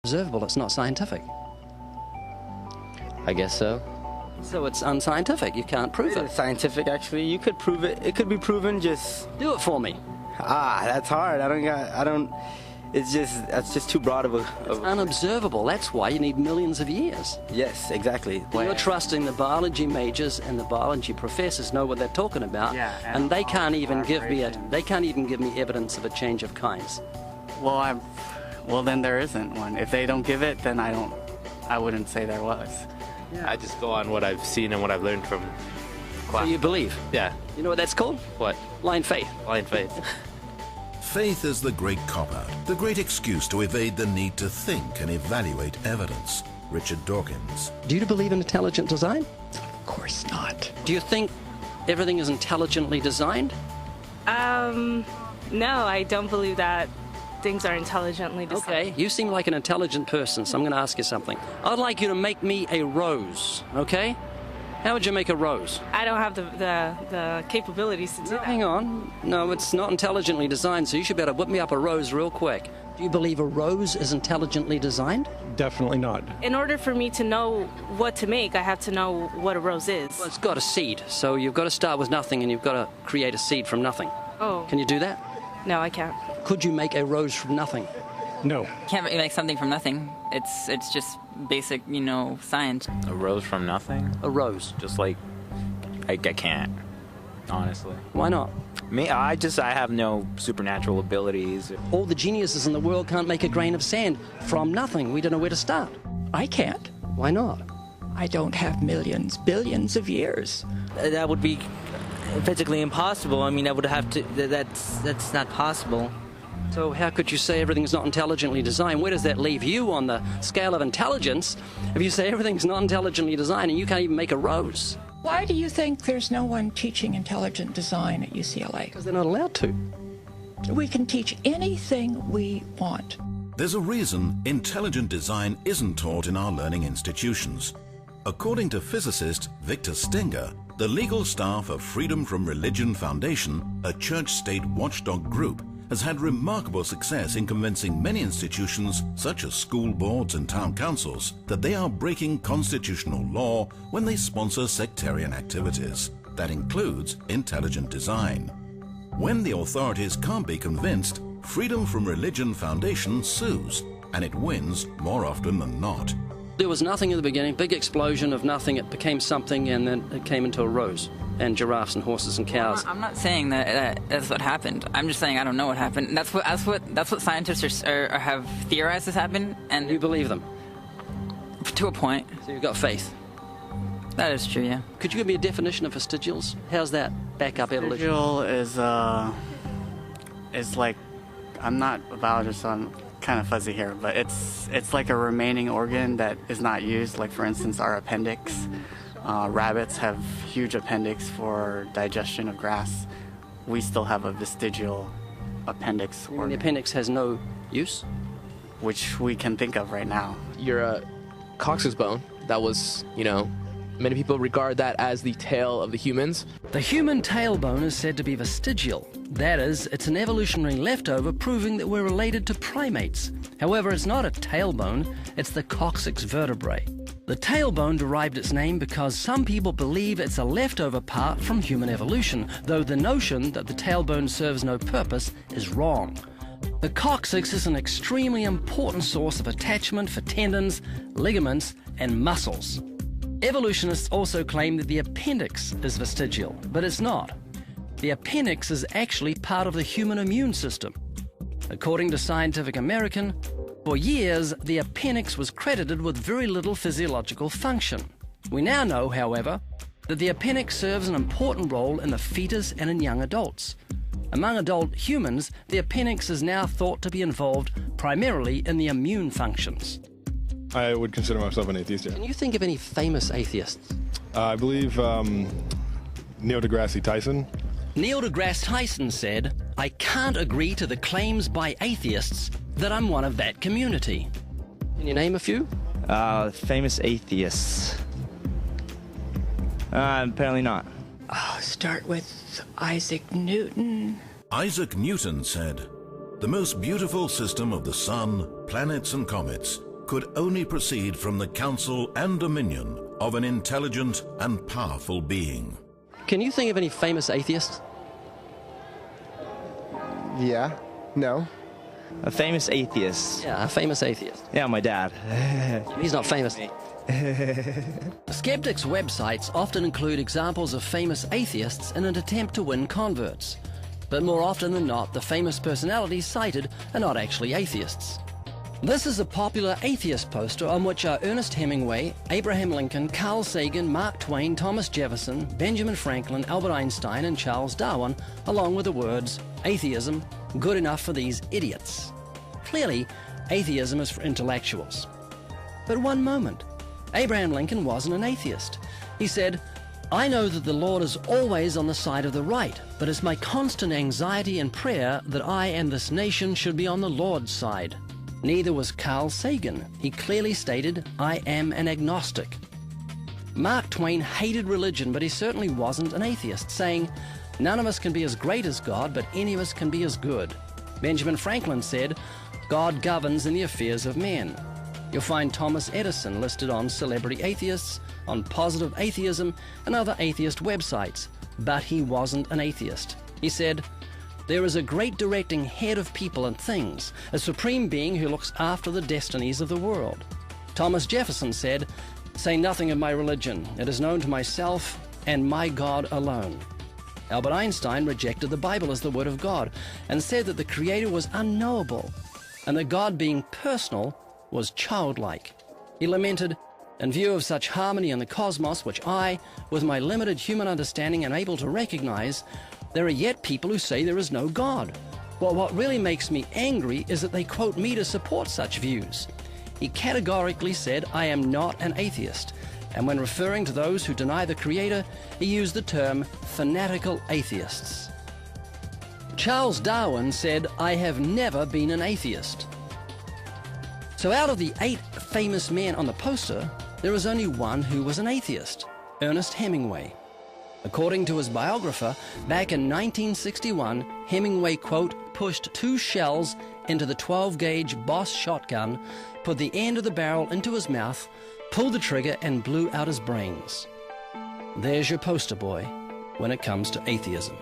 Observable, it's not scientific. I guess so. So it's unscientific, you can't prove it. It's scientific, actually. You could prove it. It could be proven, just... Do it for me. That's hard. That's just too broad of a... It's unobservable, that's why you need millions of years. Yes, exactly. You're trusting the biology majors and the biology professors know what they're talking about, and they can't even give me evidence of a change of kinds. Well, then there isn't one. If they don't give it, then I wouldn't say there was. Yeah. I just go on what I've seen and what I've learned from class. So you believe? Yeah. You know what that's called? What? Blind faith. Blind faith. Faith is the great cop-out, the great excuse to evade the need to think and evaluate evidence. Richard Dawkins. Do you believe in intelligent design? Of course not. Do you think everything is intelligently designed? No, I don't believe that things are intelligently designed. Okay, you seem like an intelligent person, so I'm going to ask you something. I'd like you to make me a rose, okay? How would you make a rose? I don't have the capabilities to do that. Hang on. No, it's not intelligently designed, so you should better whip me up a rose real quick. Do you believe a rose is intelligently designed? Definitely not. In order for me to know what to make, I have to know what a rose is. Well, it's got a seed, so you've got to start with nothing and you've got to create a seed from nothing. Oh. Can you do that? No, I can't. Could you make a rose from nothing? No. Can't make something from nothing. It's just basic, science. A rose from nothing? A rose. Just like, I can't, honestly. Why not? Me, I have no supernatural abilities. All the geniuses in the world can't make a grain of sand from nothing. We don't know where to start. I can't. Why not? I don't have millions, billions of years. That would be physically impossible. I mean, I would have to... That's not possible. So how could you say everything's not intelligently designed? Where does that leave you on the scale of intelligence if you say everything's not intelligently designed and you can't even make a rose? Why do you think there's no one teaching intelligent design at UCLA? Because they're not allowed to. We can teach anything we want. There's a reason intelligent design isn't taught in our learning institutions. According to physicist Victor Stenger, the legal staff of Freedom from Religion Foundation, a church-state watchdog group, has had remarkable success in convincing many institutions, such as school boards and town councils, that they are breaking constitutional law when they sponsor sectarian activities. That includes intelligent design. When the authorities can't be convinced, Freedom from Religion Foundation sues, and it wins more often than not. There was nothing in the beginning, big explosion of nothing, it became something, and then it came into a rose. And giraffes and horses and cows. I'm not saying that's what happened. I'm just saying I don't know what happened. That's what scientists have theorized has happened, and you believe them to a point. So you've got faith. That is true, yeah. Could you give me a definition of vestigials? How's that back up evolution? Vestigial is like, I'm not a biologist, so I'm kind of fuzzy here, but it's like a remaining organ that is not used. Like for instance, our appendix. Rabbits have huge appendix for digestion of grass. We still have a vestigial appendix organ. The appendix has no use? Which we can think of right now. Your coccyx bone, that was, many people regard that as the tail of the humans. The human tailbone is said to be vestigial. That is, it's an evolutionary leftover proving that we're related to primates. However, it's not a tailbone, it's the coccyx vertebrae. The tailbone derived its name because some people believe it's a leftover part from human evolution, though the notion that the tailbone serves no purpose is wrong. The coccyx is an extremely important source of attachment for tendons, ligaments, and muscles. Evolutionists also claim that the appendix is vestigial, but it's not. The appendix is actually part of the human immune system. According to Scientific American, for years, the appendix was credited with very little physiological function. We now know, however, that the appendix serves an important role in the fetus and in young adults. Among adult humans, the appendix is now thought to be involved primarily in the immune functions. I would consider myself an atheist, yeah. Can you think of any famous atheists? I believe Neil deGrasse Tyson. Neil deGrasse Tyson said, "I can't agree to the claims by atheists that I'm one of that community." Can you name a few? Famous atheists. Apparently not. Start with Isaac Newton. Isaac Newton said, "The most beautiful system of the sun, planets and comets could only proceed from the counsel and dominion of an intelligent and powerful being. Can you think of any famous atheists? Yeah. No. A famous atheist. Yeah, a famous atheist. Yeah, my dad. He's not famous. Skeptics' websites often include examples of famous atheists in an attempt to win converts. But more often than not, the famous personalities cited are not actually atheists. This is a popular atheist poster on which are Ernest Hemingway, Abraham Lincoln, Carl Sagan, Mark Twain, Thomas Jefferson, Benjamin Franklin, Albert Einstein, and Charles Darwin, along with the words, "Atheism, good enough for these idiots." Clearly, atheism is for intellectuals. But one moment, Abraham Lincoln wasn't an atheist. He said, "I know that the Lord is always on the side of the right, but it's my constant anxiety and prayer that I and this nation should be on the Lord's side." Neither was Carl Sagan. He clearly stated, "I am an agnostic." Mark Twain hated religion, but he certainly wasn't an atheist, saying, "None of us can be as great as God, but any of us can be as good." Benjamin Franklin said, "God governs in the affairs of men." You'll find Thomas Edison listed on Celebrity Atheists, on Positive Atheism, and other atheist websites, but he wasn't an atheist. He said, "There is a great directing head of people and things, a supreme being who looks after the destinies of the world." Thomas Jefferson said, "Say nothing of my religion. It is known to myself and my God alone." Albert Einstein rejected the Bible as the Word of God and said that the Creator was unknowable and that God, being personal, was childlike. He lamented, "In view of such harmony in the cosmos, which I, with my limited human understanding, am able to recognize, there are yet people who say there is no God. Well, what really makes me angry is that they quote me to support such views." He categorically said, "I am not an atheist," and when referring to those who deny the Creator, he used the term fanatical atheists. Charles Darwin said, "I have never been an atheist." So out of the 8 famous men on the poster, there was only one who was an atheist, Ernest Hemingway. According to his biographer, back in 1961, Hemingway, quote, "pushed 2 shells into the 12-gauge Boss shotgun, put the end of the barrel into his mouth, pulled the trigger, and blew out his brains." There's your poster boy when it comes to atheism.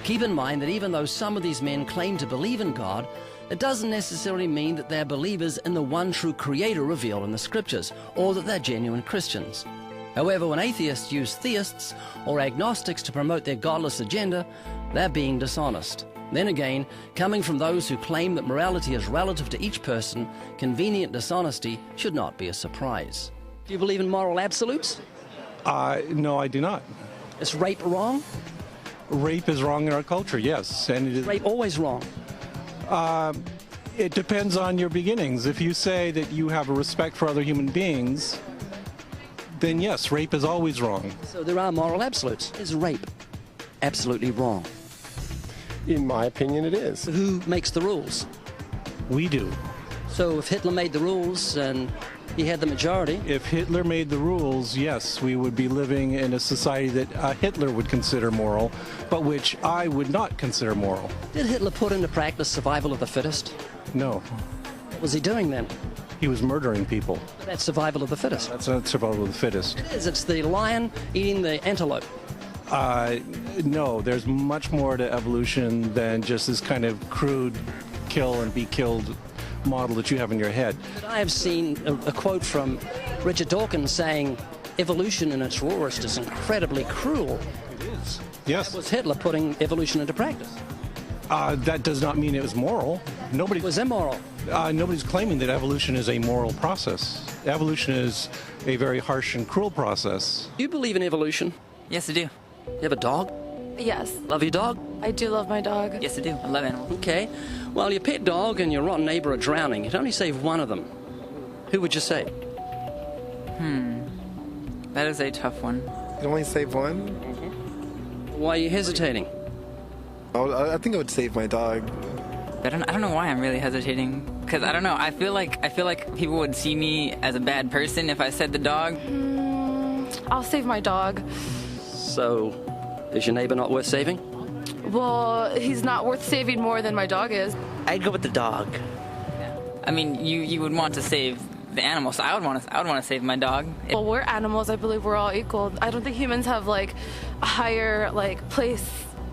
Keep in mind that even though some of these men claim to believe in God, it doesn't necessarily mean that they're believers in the one true Creator revealed in the Scriptures, or that they're genuine Christians. However, when atheists use theists or agnostics to promote their godless agenda, they're being dishonest. Then again, coming from those who claim that morality is relative to each person, convenient dishonesty should not be a surprise. Do you believe in moral absolutes? No, I do not. Is rape wrong? Rape is wrong in our culture, yes. And it is rape always wrong? It depends on your beginnings. If you say that you have a respect for other human beings, then yes, rape is always wrong. So there are moral absolutes. Is rape absolutely wrong? In my opinion, it is. Who makes the rules? We do. So if Hitler made the rules and he had the majority... If Hitler made the rules, yes, we would be living in a society that Hitler would consider moral, but which I would not consider moral. Did Hitler put into practice survival of the fittest? No. What was he doing then? He was murdering people. That's survival of the fittest. That's not survival of the fittest. It is. It's the lion eating the antelope. No, there's much more to evolution than just this kind of crude kill and be killed model that you have in your head. But I have seen a quote from Richard Dawkins saying, "Evolution in its rawest is incredibly cruel." It is. Yes. That was Hitler putting evolution into practice. That does not mean it was moral. Nobody was immoral. Nobody's claiming that evolution is a moral process. Evolution is a very harsh and cruel process. Do you believe in evolution? Yes, I do. You have a dog? Yes. Love your dog? I do love my dog. Yes, I do. I love animals. Okay. Well, your pet dog and your rotten neighbor are drowning. You'd only save one of them. Who would you save? That is a tough one. You only save one? Why are you hesitating? Oh, I think I would save my dog. I don't know why I'm really hesitating. Because I don't know. I feel like people would see me as a bad person if I said the dog. I'll save my dog. So, is your neighbor not worth saving? Well, he's not worth saving more than my dog is. I'd go with the dog. I mean, you would want to save the animals. So I would want to save my dog. Well, we're animals. I believe we're all equal. I don't think humans have like a higher like place.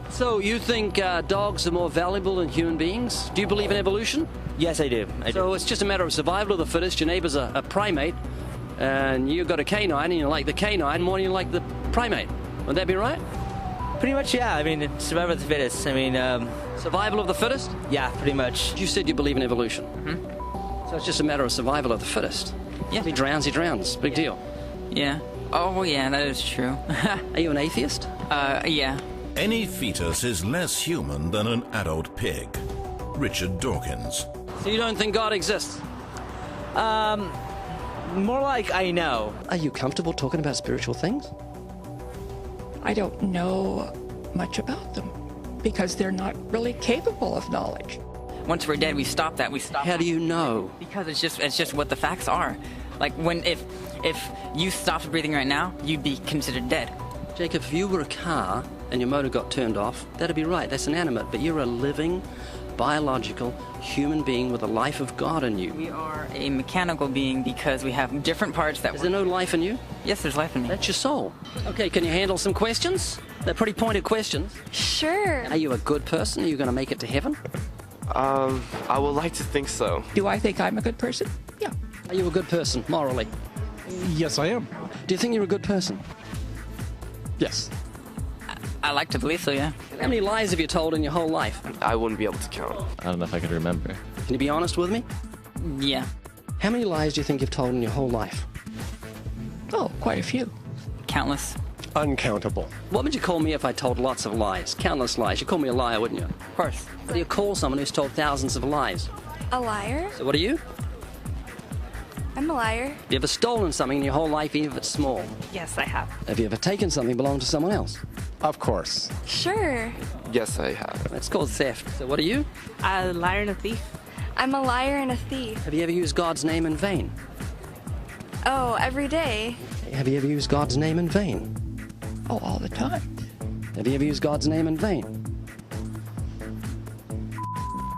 So you think dogs are more valuable than human beings? Do you believe in evolution? Yes, I do. So it's just a matter of survival of the fittest. Your neighbor's a primate, and you've got a canine, and you like the canine more than you like the primate. Would that be right? Pretty much, yeah. I mean, it's survival of the fittest. I mean, survival of the fittest? Yeah, pretty much. You said you believe in evolution. Mm-hmm. So it's just a matter of survival of the fittest. Yeah. If he drowns, he drowns. Big deal. Yeah. Oh, yeah, that is true. Are you an atheist? Yeah. Any fetus is less human than an adult pig. Richard Dawkins. So you don't think God exists? More like I know. Are you comfortable talking about spiritual things? I don't know much about them because they're not really capable of knowledge. Once we're dead, we stop that. We stop. How do you know? Because it's just what the facts are. Like if you stopped breathing right now, you'd be considered dead. Jacob, if you were a car and your motor got turned off, that'd be right. That's inanimate. But you're a living, biological human being with a life of God in you. We are a mechanical being because we have different parts that. Is there no life in you? Yes, there's life in me. That's your soul. Okay, can you handle some questions? They're pretty pointed questions. Sure. Are you a good person? Are you going to make it to heaven? I would like to think so. Do I think I'm a good person? Yeah. Are you a good person, morally? Yes, I am. Do you think you're a good person? Yes. I like to believe so, yeah. How many lies have you told in your whole life? I wouldn't be able to count. I don't know if I could remember. Can you be honest with me? Yeah. How many lies do you think you've told in your whole life? Oh, quite a few. Countless. Uncountable. What would you call me if I told lots of lies? Countless lies. You'd call me a liar, wouldn't you? Of course. What do you call someone who's told thousands of lies? A liar? So what are you? I'm a liar. Have you ever stolen something in your whole life, even if it's small? Yes, I have. Have you ever taken something belonging to someone else? Of course. Sure. Yes, I have. That's called theft. So what are you? A liar and a thief. I'm a liar and a thief. Have you ever used God's name in vain? Oh, every day. Have you ever used God's name in vain? Oh, all the time. Have you ever used God's name in vain?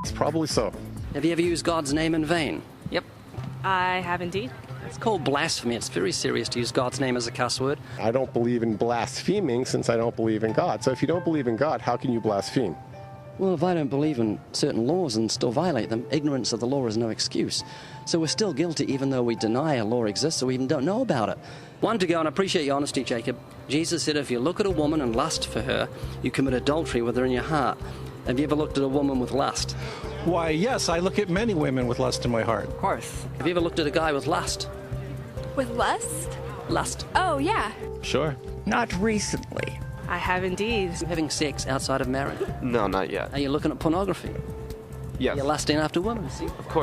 It's probably so. Have you ever used God's name in vain? Yep. I have indeed. It's called blasphemy. It's very serious to use God's name as a cuss word. I don't believe in blaspheming since I don't believe in God. So if you don't believe in God, how can you blaspheme? Well, if I don't believe in certain laws and still violate them, ignorance of the law is no excuse. So we're still guilty even though we deny a law exists or we even don't know about it. One to go, and I appreciate your honesty, Jacob. Jesus said if you look at a woman and lust for her, you commit adultery with her in your heart. Have you ever looked at a woman with lust? Why, yes, I look at many women with lust in my heart. Of course. Have you ever looked at a guy with lust? With lust? Lust. Oh, yeah. Sure. Not recently. I have indeed. Are you having sex outside of marriage? No, not yet. Are you looking at pornography? Yes. You're lusting after women. Of course.